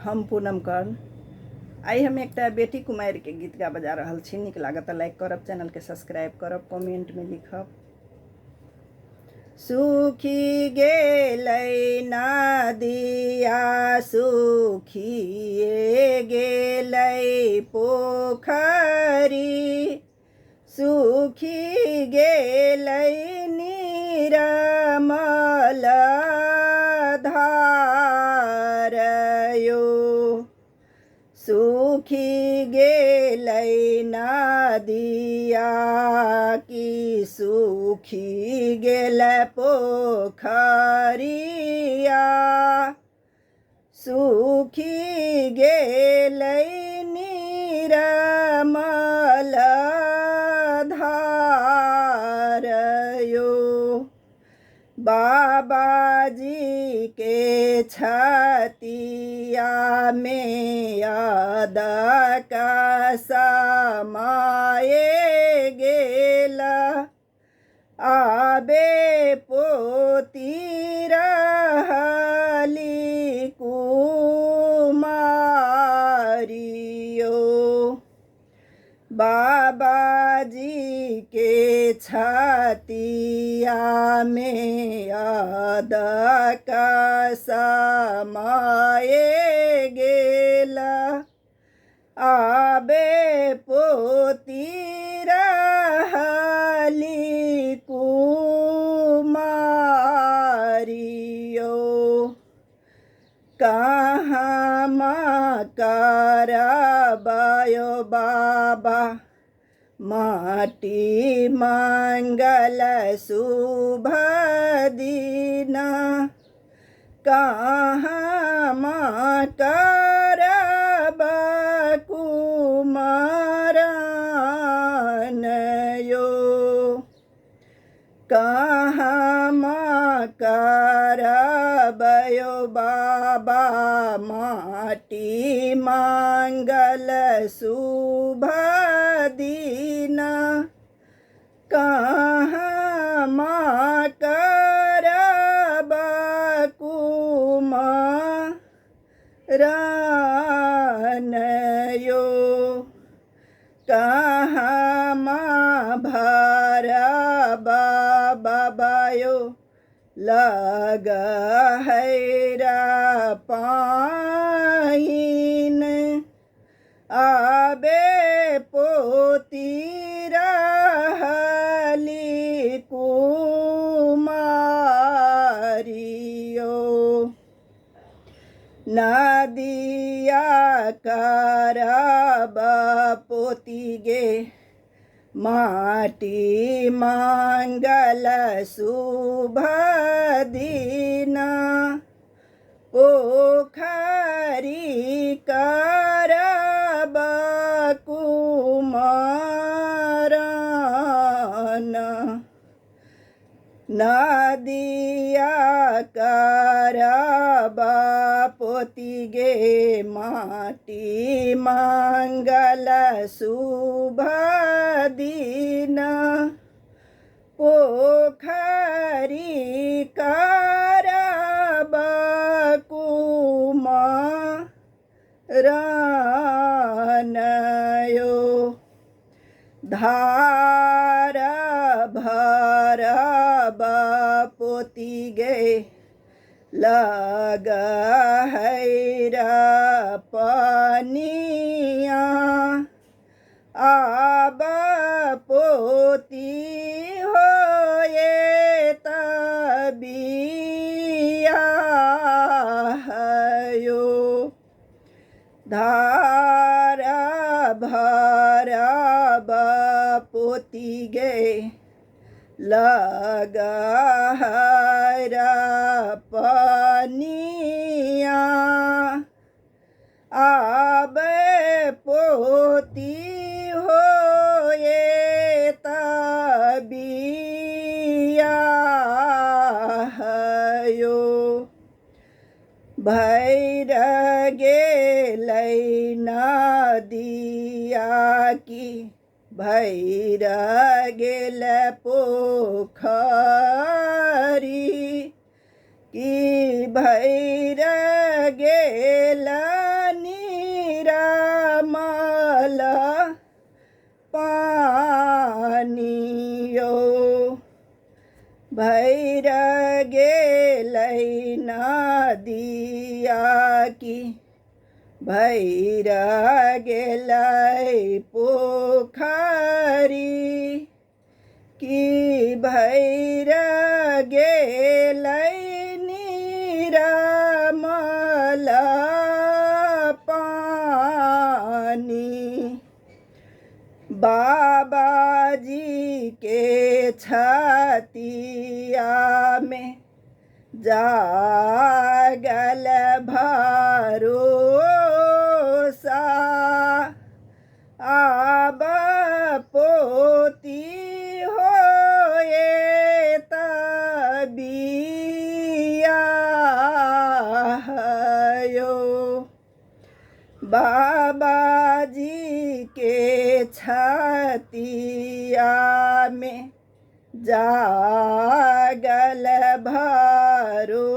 हम पूनम कर्ण आई हम एक बेटी कुमार के गीत गा बजा रहा छी। निक लागत लाइक करब, चैनल के सब्सक्राइब करब, कमेंट में लिखब। सुखी गेलै नदिया सुखिए गेलै पोखरी, सुखी गेलै निर्मल धार यो, सुखी गेलै नदिया की सुखी गेलै पोखरिया, सुखी गेलै निर्मल धार यो। बाबाजी के छतिया में अदक समाए गेला, आबे पोती रहली कुमारियो। बाबाजी के छतिया में अदक समाए गेला, आबे पोती रहली कुमारियो। कहाँ करबयो बाबा माटी मंगल शुभ दिन, कहाँ करब कुमारन यो, कहाँ करबयो बाबा माटी मंगल शुभ दिन, कहाँ करब कुमारन यो, कहाँ भरब बाबायो लग हैरा पाइन, आबे पोती रहली कुमारियो। नदिया करब पोती गे माटी मंगल शुभ दिन, पोखरी करब कुमारन, नदिया करब पोती गे माटी मंगल शुभ दिन, पोखरी करब कुमारन यो। धार भरब पोती गे लग हैरा पनिया, आब पोती होए तबियाह यो। धार भरब पोती गे लग हैरा पनिया, आब पोती होए तबियाह यो। भैर गेलै नदिया की भैर गेल पोखरी, की भैर गेल भैर गेलै नदिया की भैर गेलै पोखरी की भैर गेलै निरमल पानी। बाबाजी के छतिया में जागल भरोसा आब पोती होए तबियायो। बाबाजी के छतिया में जागल भरोसा